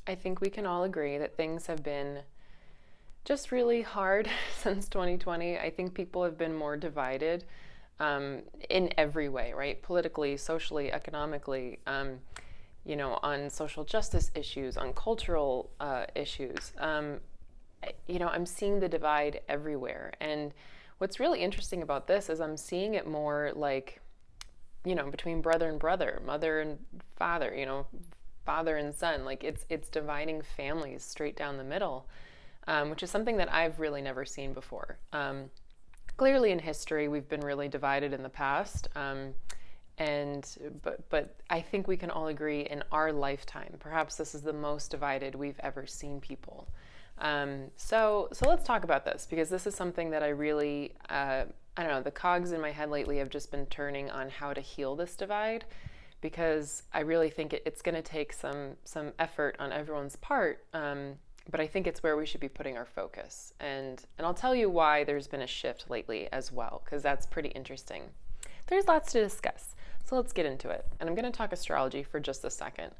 I think we can all agree that things have been just really hard since 2020. I think people have been more divided in every way, right? Politically, socially, economically, on social justice issues, on cultural issues. I'm seeing the divide everywhere. And what's really interesting about this is I'm seeing it more like, between brother and brother, mother and father, father and son. Like it's dividing families straight down the middle, which is something that I've really never seen before. Clearly, in history, we've been really divided in the past, but I think we can all agree in our lifetime, perhaps this is the most divided we've ever seen people. So let's talk about this because this is something that I really I don't know, the cogs in my head lately have just been turning on how to heal this divide because I really think it's going to take some effort on everyone's part. But I think it's where we should be putting our focus. And I'll tell you why there's been a shift lately as well, because that's pretty interesting. There's lots to discuss. So let's get into it. And I'm going to talk astrology for just a second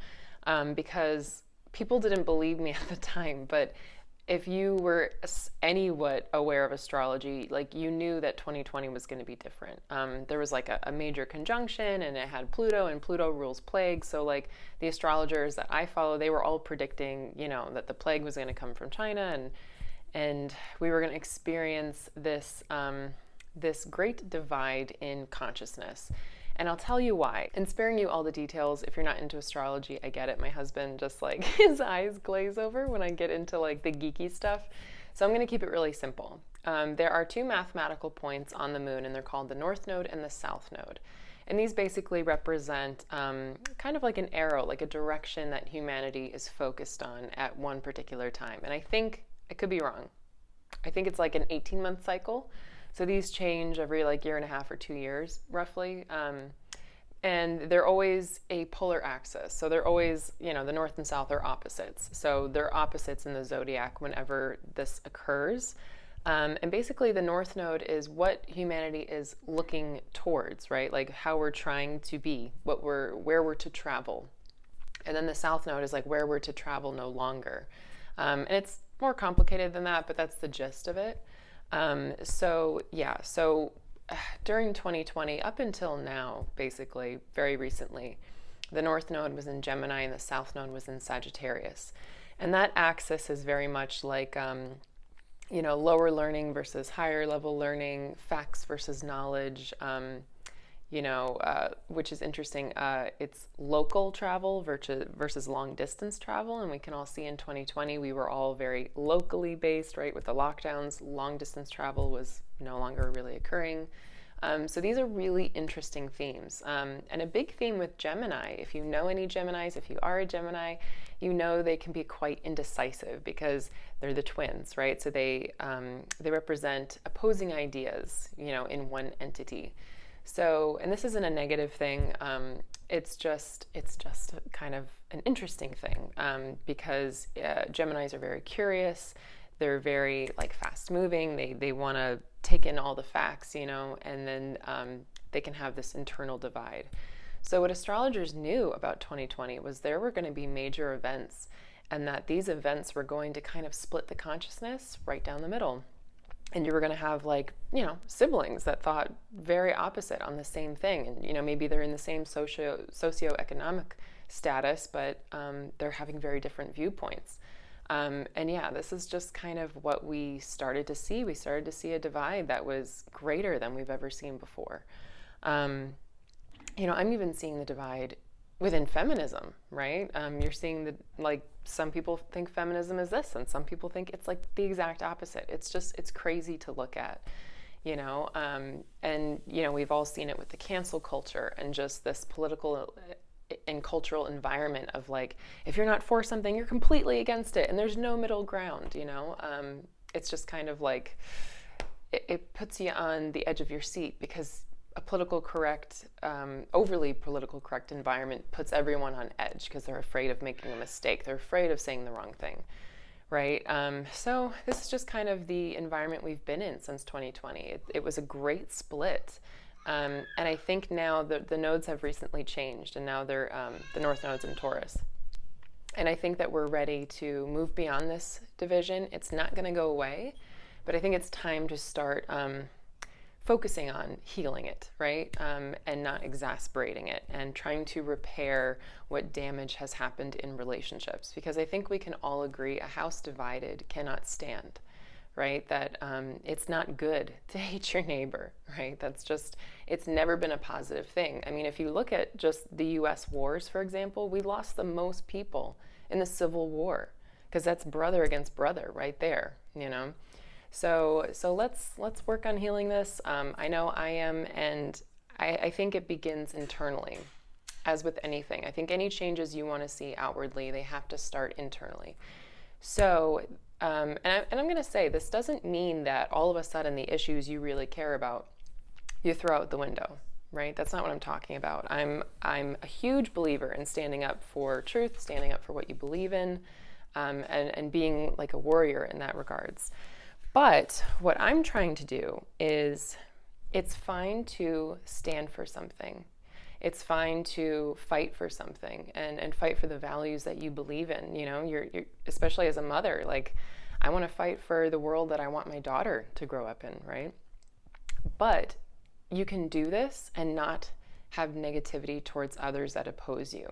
because people didn't believe me at the time, but if you were anywhat aware of astrology, like you knew that 2020 was going to be different. There was like a major conjunction and it had Pluto, and Pluto rules plague. So like the astrologers that I follow, they were all predicting, that the plague was going to come from China, and we were going to experience this great divide in consciousness. And I'll tell you why. And sparing you all the details, if you're not into astrology, I get it. My husband just like his eyes glaze over when I get into like the geeky stuff. So I'm going to keep it really simple. There are two mathematical points on the moon, and they're called the North Node and the South Node. And these basically represent kind of like an arrow, like a direction that humanity is focused on at one particular time. And I think, I could be wrong, I think it's like an 18-month cycle. So these change every like year and a half or 2 years, roughly. And they're always a polar axis. So they're always, the north and south are opposites. So they're opposites in the zodiac whenever this occurs. And basically the North Node is what humanity is looking towards, right? Like how we're trying to be, where we're to travel. And then the South Node is like where we're to travel no longer. And it's more complicated than that, but that's the gist of it. So during 2020, up until now, basically, very recently, the North Node was in Gemini and the South Node was in Sagittarius. And that axis is very much like, lower learning versus higher level learning, facts versus knowledge, which is interesting. It's local travel versus long distance travel. And we can all see in 2020, we were all very locally based, right? With the lockdowns, long distance travel was no longer really occurring. So these are really interesting themes. And a big theme with Gemini, if you know any Geminis, if you are a Gemini, they can be quite indecisive because they're the twins, right? So they represent opposing ideas, in one entity. So, and this isn't a negative thing. It's just kind of an interesting thing because Geminis are very curious. They're very like fast moving. They want to take in all the facts, and then they can have this internal divide. So what astrologers knew about 2020 was there were going to be major events, and that these events were going to kind of split the consciousness right down the middle. And you were going to have siblings that thought very opposite on the same thing. And, maybe they're in the same socioeconomic status, but they're having very different viewpoints. This is just kind of what we started to see. We started to see a divide that was greater than we've ever seen before. I'm even seeing the divide within feminism, right? You're seeing some people think feminism is this, and some people think it's like the exact opposite. It's crazy to look at, we've all seen it with the cancel culture and just this political and cultural environment of like, if you're not for something, you're completely against it, and there's no middle ground, it's just kind of like, it puts you on the edge of your seat because a overly political correct environment puts everyone on edge because they're afraid of making a mistake. They're afraid of saying the wrong thing, right? So this is just kind of the environment we've been in since 2020. It was a great split. And I think now the nodes have recently changed, and now they're the North Node's in Taurus. And I think that we're ready to move beyond this division. It's not going to go away, but I think it's time to start focusing on healing it, right? And not exasperating it, and trying to repair what damage has happened in relationships. Because I think we can all agree a house divided cannot stand, right? That it's not good to hate your neighbor, right? That's just, it's never been a positive thing. I mean, if you look at just the US wars, for example, we lost the most people in the Civil War, because that's brother against brother right there, you know? So let's work on healing this. I know I am, and I think it begins internally, as with anything. I think any changes you want to see outwardly, they have to start internally. So, and I'm going to say, this doesn't mean that all of a sudden the issues you really care about, you throw out the window, right? That's not what I'm talking about. I'm a huge believer in standing up for truth, standing up for what you believe in, and being like a warrior in that regards. But what I'm trying to do is, it's fine to stand for something. It's fine to fight for something, and fight for the values that you believe in. You know, you're especially as a mother, like, I want to fight for the world that I want my daughter to grow up in, right? But you can do this and not have negativity towards others that oppose you.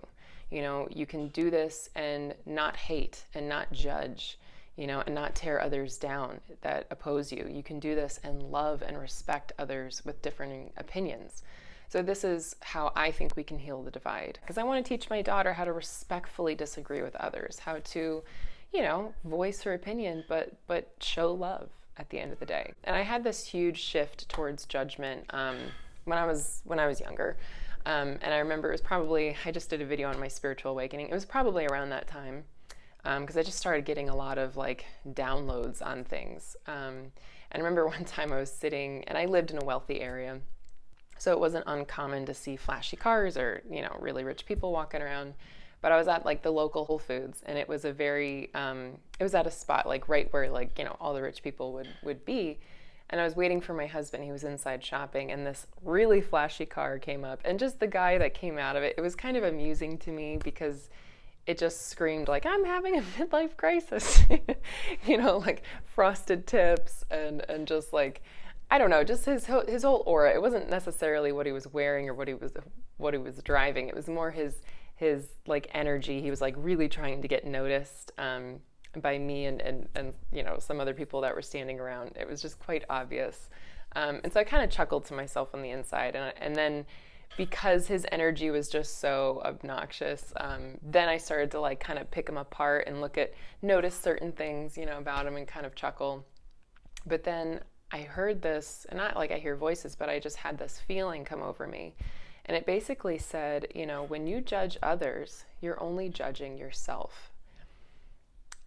You know, you can do this and not hate and not judge, you know, and not tear others down that oppose you. You can do this and love and respect others with different opinions. So this is how I think we can heal the divide. Because I want to teach my daughter how to respectfully disagree with others, how to, you know, voice her opinion, but show love at the end of the day. And I had this huge shift towards judgment when I was younger. And I remember it was probably, I just did a video on my spiritual awakening. It was probably around that time. Because I just started getting a lot of like downloads on things. And I remember one time I was sitting, and I lived in a wealthy area, so it wasn't uncommon to see flashy cars or, you know, really rich people walking around. But I was at like the local Whole Foods, and it was a very, it was at a spot like right where, like, you know, all the rich people would be. And I was waiting for my husband. He was inside shopping, and this really flashy car came up, and just the guy that came out of it, it was kind of amusing to me, because it just screamed like, I'm having a midlife crisis, you know, like frosted tips and just like, I don't know, just his whole aura. It wasn't necessarily what he was wearing or what he was driving. It was more his like energy. He was like really trying to get noticed by me and you know, some other people that were standing around. It was just quite obvious. And so I kind of chuckled to myself on the inside, and then, because his energy was just so obnoxious, then I started to like kind of pick him apart and notice certain things, you know, about him, and kind of chuckle. But then I heard this, and not like I hear voices, but I just had this feeling come over me. And it basically said, you know, when you judge others, you're only judging yourself.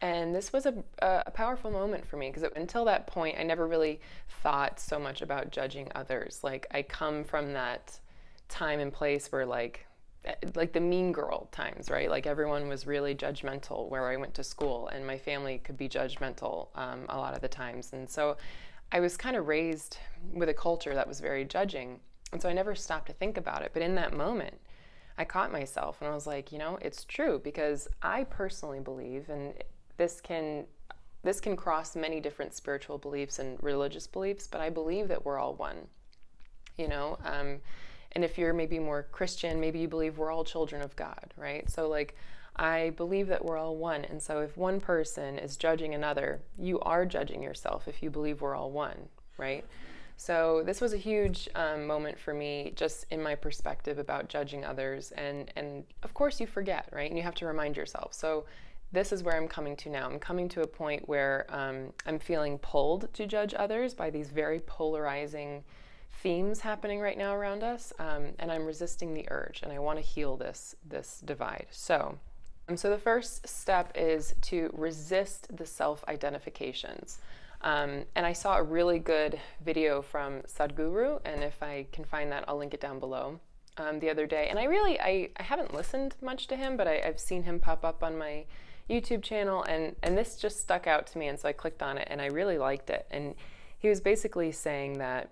And this was a powerful moment for me, because until that point, I never really thought so much about judging others. Like, I come from that time and place where like the mean girl times, right? Like, everyone was really judgmental where I went to school, and my family could be judgmental a lot of the times. And so I was kind of raised with a culture that was very judging. And so I never stopped to think about it. But in that moment, I caught myself, and I was like, you know, it's true, because I personally believe, and this can cross many different spiritual beliefs and religious beliefs, but I believe that we're all one, you know? And if you're maybe more Christian, maybe you believe we're all children of God, right? So like, I believe that we're all one. And so if one person is judging another, you are judging yourself if you believe we're all one, right? So this was a huge moment for me, just in my perspective about judging others. And of course you forget, right? And you have to remind yourself. So this is where I'm coming to now. I'm coming to a point where I'm feeling pulled to judge others by these very polarizing themes happening right now around us, and I'm resisting the urge, and I want to heal this divide. So the first step is to resist the self-identifications. And I saw a really good video from Sadhguru, and if I can find that, I'll link it down below, the other day. And I haven't listened much to him, but I've seen him pop up on my YouTube channel, and this just stuck out to me, and so I clicked on it, and I really liked it. And he was basically saying that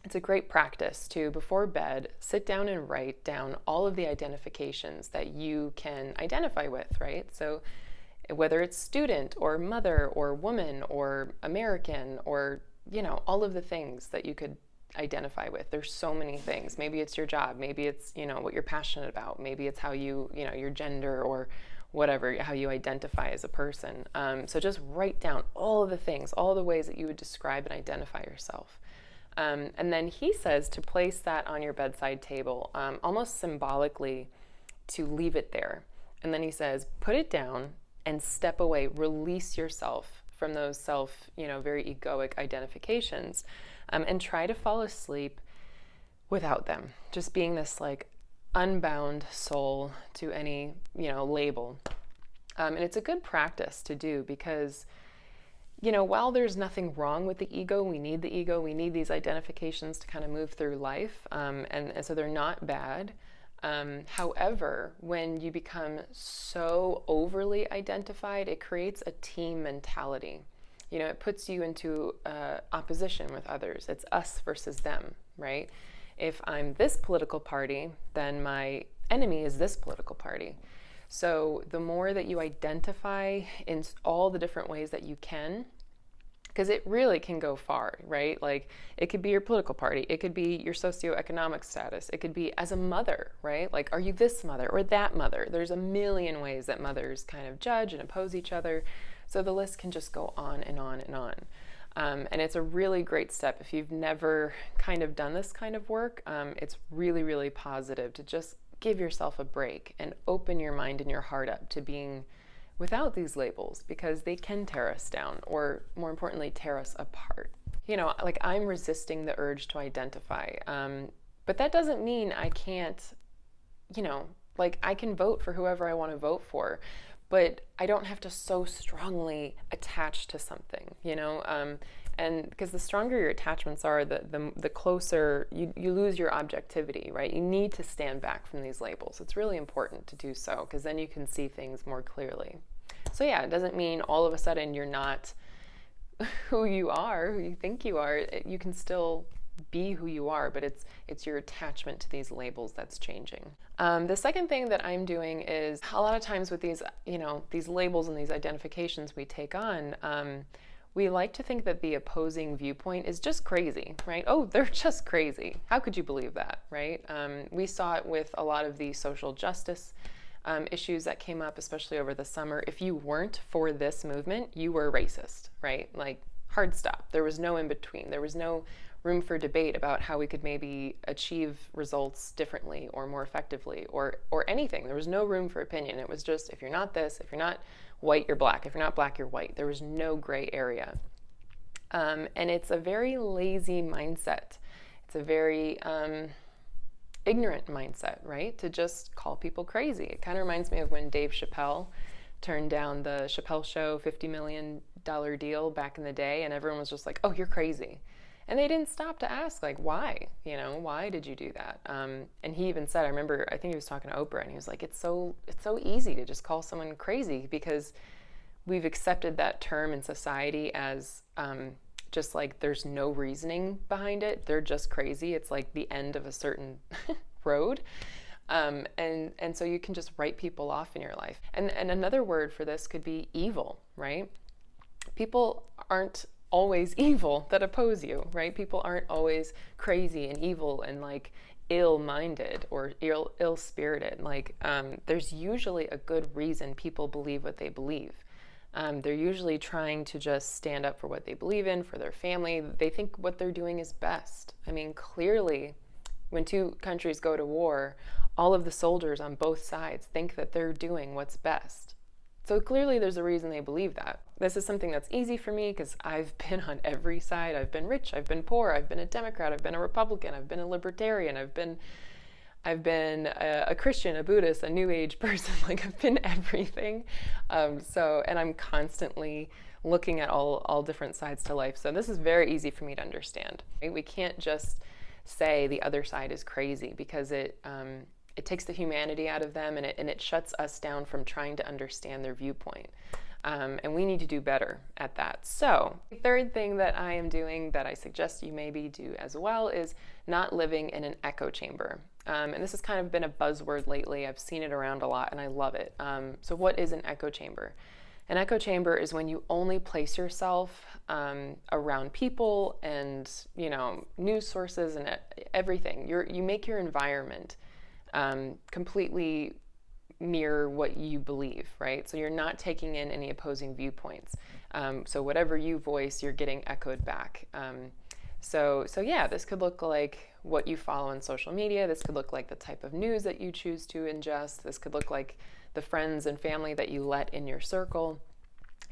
It's a great practice to, before bed, sit down and write down all of the identifications that you can identify with, right? So whether it's student or mother or woman or American or, all of the things that you could identify with. There's so many things. Maybe it's your job. Maybe it's, what you're passionate about. Maybe it's how you, your gender or whatever, how you identify as a person. So just write down all of the things, all the ways that you would describe and identify yourself. And then he says to place that on your bedside table, almost symbolically, to leave it there. And then he says, put it down and step away, release yourself from those very egoic identifications, and try to fall asleep without them. Just being this unbound soul to any, label. And it's a good practice to do because, while there's nothing wrong with the ego, we need these identifications to kind of move through life. And so they're not bad. However, when you become so overly identified, it creates a team mentality. It puts you into opposition with others. It's us versus them, right? If I'm this political party, then my enemy is this political party. So the more that you identify in all the different ways that you can, because it really can go far, right? It could be your political party. It could be your socioeconomic status. It could be as a mother, right? Are you this mother or that mother? There's a million ways that mothers kind of judge and oppose each other. So the list can just go on and on and on. And it's a really great step. If you've never kind of done this kind of work, it's really, really positive to just give yourself a break and open your mind and your heart up to being without these labels, because they can tear us down, or more importantly, tear us apart. I'm resisting the urge to identify, but that doesn't mean I can't, I can vote for whoever I want to vote for, but I don't have to so strongly attach to something, and because the stronger your attachments are, the closer you lose your objectivity, right? You need to stand back from these labels. It's really important to do so, because then you can see things more clearly. So yeah, it doesn't mean all of a sudden you're not who you are, who you think you are. You can still be who you are, but it's your attachment to these labels that's changing. The second thing that I'm doing is, a lot of times with these, these labels and these identifications we take on, we like to think that the opposing viewpoint is just crazy, right? Oh, they're just crazy. How could you believe that, right? We saw it with a lot of the social justice issues that came up, especially over the summer. If you weren't for this movement, you were racist, right? Hard stop. There was no in between. There was no room for debate about how we could maybe achieve results differently or more effectively or anything. There was no room for opinion. It was just, if you're not this, if you're not white, you're black. If you're not black, you're white. There was no gray area. And it's a very lazy mindset. It's a very ignorant mindset, right? To just call people crazy. It kind of reminds me of when Dave Chappelle turned down the Chappelle Show $50 million deal back in the day, and everyone was just like, oh, you're crazy. And they didn't stop to ask, why? Why did you do that? And he even said, I think he was talking to Oprah, and he was like, it's so easy to just call someone crazy, because we've accepted that term in society as just there's no reasoning behind it. They're just crazy. It's the end of a certain road. And so you can just write people off in your life. And another word for this could be evil, right? People aren't always evil that oppose you, right? People aren't always crazy and evil and ill-minded or ill-spirited. There's usually a good reason people believe what they believe. They're usually trying to just stand up for what they believe in, for their family. They think what they're doing is best. Clearly, when two countries go to war, all of the soldiers on both sides think that they're doing what's best. So clearly there's a reason they believe that. This is something that's easy for me because I've been on every side. I've been rich, I've been poor, I've been a Democrat, I've been a Republican, I've been a libertarian, I've been a Christian, a Buddhist, a New Age person. I've been everything. And I'm constantly looking at all different sides to life. So this is very easy for me to understand. Right? We can't just say the other side is crazy, because it takes the humanity out of them, and it shuts us down from trying to understand their viewpoint. And we need to do better at that. So the third thing that I am doing that I suggest you maybe do as well is not living in an echo chamber. And this has kind of been a buzzword lately. I've seen it around a lot and I love it. So what is an echo chamber? An echo chamber is when you only place yourself around people and, news sources and everything. You make your environment completely mirror what you believe, right? So you're not taking in any opposing viewpoints. So whatever you voice, you're getting echoed back. So yeah, this could look like what you follow on social media. This could look like the type of news that you choose to ingest. This could look like the friends and family that you let in your circle.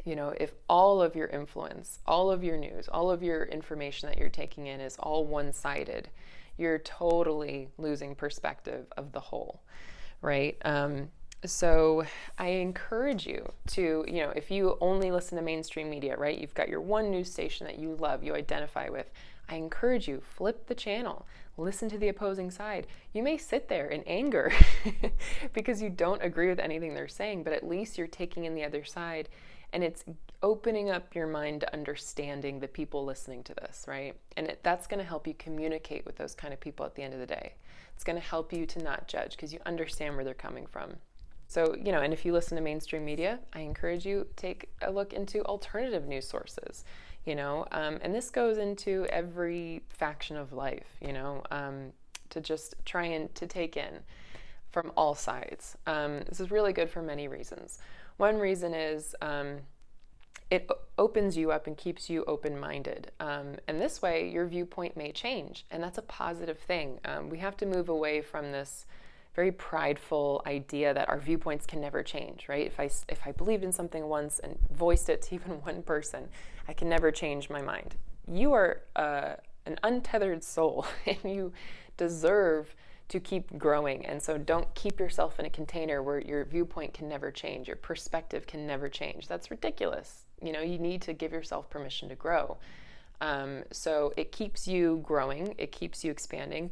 If all of your influence, all of your news, all of your information that you're taking in is all one-sided, you're totally losing perspective of the whole, right? So I encourage you to, if you only listen to mainstream media, right? You've got your one news station that you love, you identify with. I encourage you, flip the channel, listen to the opposing side. You may sit there in anger because you don't agree with anything they're saying, but at least you're taking in the other side and it's opening up your mind to understanding the people listening to this, right? And that's going to help you communicate with those kind of people at the end of the day. It's going to help you to not judge because you understand where they're coming from. So, and if you listen to mainstream media, I encourage you take a look into alternative news sources, and this goes into every faction of life, to just try and to take in from all sides. This is really good for many reasons. One reason is it opens you up and keeps you open-minded. And this way, your viewpoint may change, and that's a positive thing. We have to move away from this very prideful idea that our viewpoints can never change, right? If I believed in something once and voiced it to even one person, I can never change my mind. You are an untethered soul, and you deserve to keep growing. And so don't keep yourself in a container where your viewpoint can never change, your perspective can never change. That's ridiculous. You need to give yourself permission to grow. So it keeps you growing, it keeps you expanding.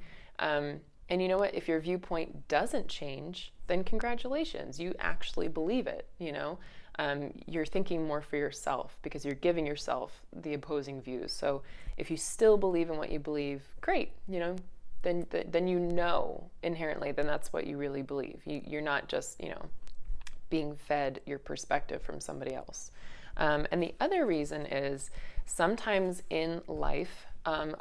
And you know what? If your viewpoint doesn't change, then congratulations, you actually believe it. You're thinking more for yourself because you're giving yourself the opposing views. So if you still believe in what you believe, great. Then inherently, then that's what you really believe. You're not just being fed your perspective from somebody else. And the other reason is sometimes in life,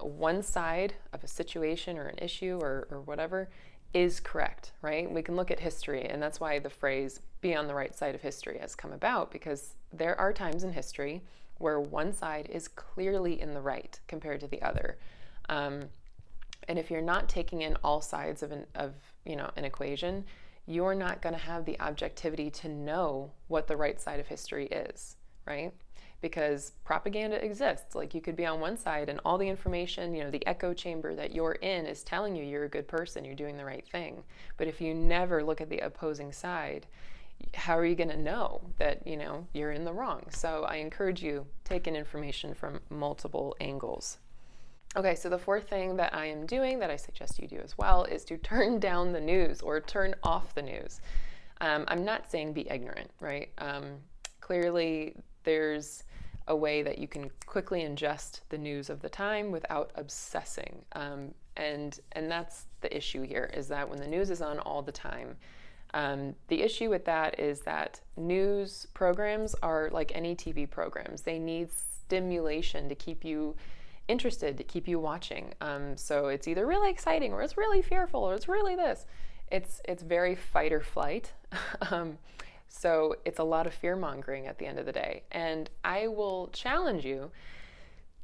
one side of a situation or an issue or whatever is correct, right? We can look at history, and that's why the phrase be on the right side of history has come about, because there are times in history where one side is clearly in the right compared to the other. And if you're not taking in all sides of an equation, you're not going to have the objectivity to know what the right side of history is, right? Because propaganda exists. Like, you could be on one side and all the information, the echo chamber that you're in is telling you you're a good person, you're doing the right thing. But if you never look at the opposing side, how are you going to know that, you're in the wrong? So I encourage you, take in information from multiple angles. Okay, so the fourth thing that I am doing that I suggest you do as well is to turn down the news or turn off the news. I'm not saying be ignorant, right? Clearly, there's a way that you can quickly ingest the news of the time without obsessing. And that's the issue here, is that when the news is on all the time, the issue with that is that news programs are like any TV programs. They need stimulation to keep you interested, to keep you watching. So it's either really exciting or it's really fearful or it's really this. It's very fight or flight. So it's a lot of fear mongering at the end of the day. And I will challenge you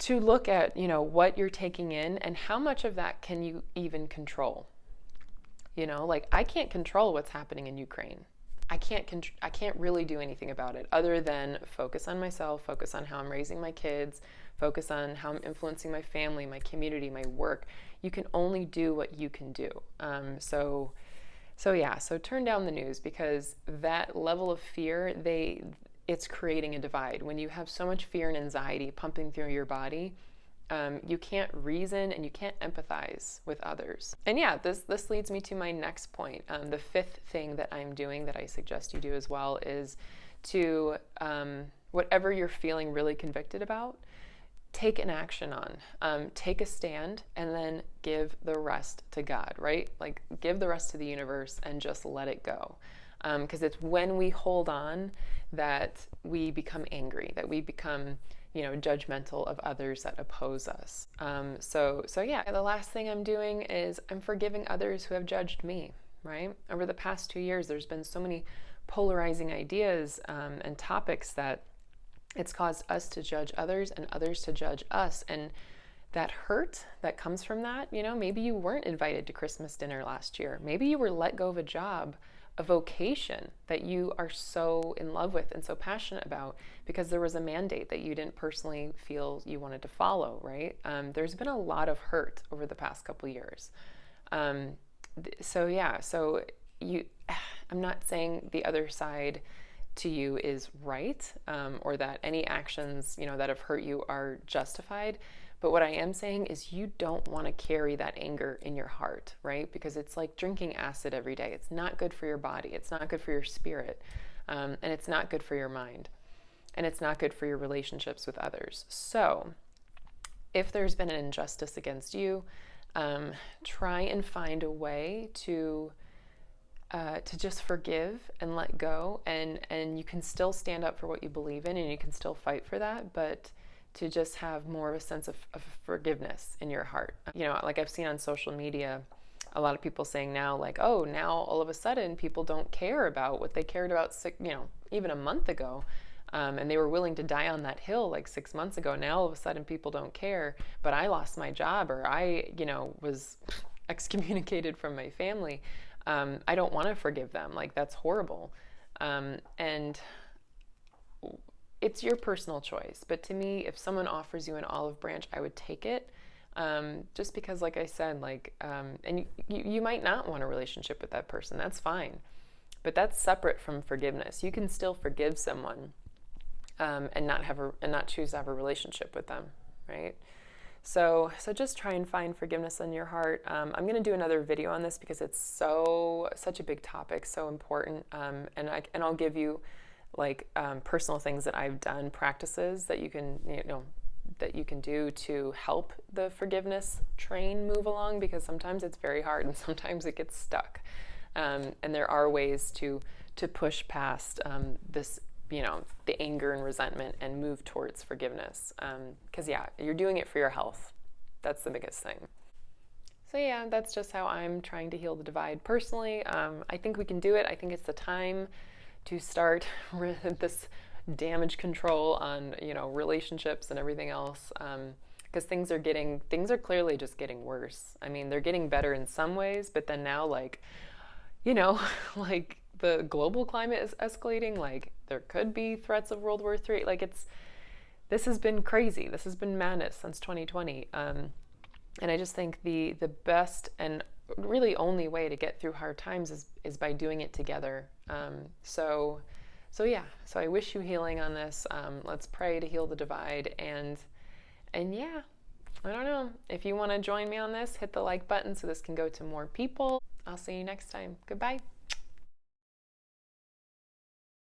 to look at, what you're taking in and how much of that can you even control. I can't control what's happening in Ukraine. I can't really do anything about it other than focus on myself, focus on how I'm raising my kids, focus on how I'm influencing my family, my community, my work. You can only do what you can do. So turn down the news, because that level of fear, it's creating a divide. When you have so much fear and anxiety pumping through your body, you can't reason and you can't empathize with others. And this leads me to my next point. The fifth thing that I'm doing that I suggest you do as well is to whatever you're feeling really convicted about, take an action on, take a stand, and then give the rest to God, right? Like, give the rest to the universe and just let it go. Because it's when we hold on that we become angry, that we become, judgmental of others that oppose us. So yeah, the last thing I'm doing is I'm forgiving others who have judged me, right? Over the past 2 years, there's been so many polarizing ideas and topics that it's caused us to judge others and others to judge us. And that hurt that comes from that, maybe you weren't invited to Christmas dinner last year. Maybe you were let go of a job, a vocation that you are so in love with and so passionate about because there was a mandate that you didn't personally feel you wanted to follow, right? There's been a lot of hurt over the past couple years. So I'm not saying the other side to you is right, or that any actions, that have hurt you are justified. But what I am saying is you don't want to carry that anger in your heart, right? Because it's like drinking acid every day. It's not good for your body. It's not good for your spirit. And it's not good for your mind. And it's not good for your relationships with others. So if there's been an injustice against you, try and find a way to just forgive and let go, and you can still stand up for what you believe in, and you can still fight for that, but to just have more of a sense of forgiveness in your heart. Like I've seen on social media, a lot of people saying now, like, oh, now all of a sudden people don't care about what they cared about, even a month ago, and they were willing to die on that hill like 6 months ago. Now all of a sudden people don't care, but I lost my job, or I, was excommunicated from my family. I don't want to forgive them. Like, that's horrible. And it's your personal choice. But to me, if someone offers you an olive branch, I would take it. Just because, like I said, and you might not want a relationship with that person. That's fine. But that's separate from forgiveness. You can still forgive someone, and not choose to have a relationship with them, right? So just try and find forgiveness in your heart. I'm going to do another video on this because it's such a big topic, so important. And I'll give you personal things that I've done, practices that you can do to help the forgiveness train move along, because sometimes it's very hard and sometimes it gets stuck. And there are ways to push past this, the anger and resentment and move towards forgiveness. Because you're doing it for your health. That's the biggest thing. So that's just how I'm trying to heal the divide personally. I think we can do it. I think it's the time to start this damage control on, relationships and everything else. Because things are clearly just getting worse. I mean, they're getting better in some ways, but then now, the global climate is escalating. There could be threats of World War III. This has been crazy. This has been madness since 2020. And I just think the best and really only way to get through hard times is by doing it together. So I wish you healing on this. Let's pray to heal the divide. And I don't know. If you want to join me on this, hit the like button so this can go to more people. I'll see you next time. Goodbye.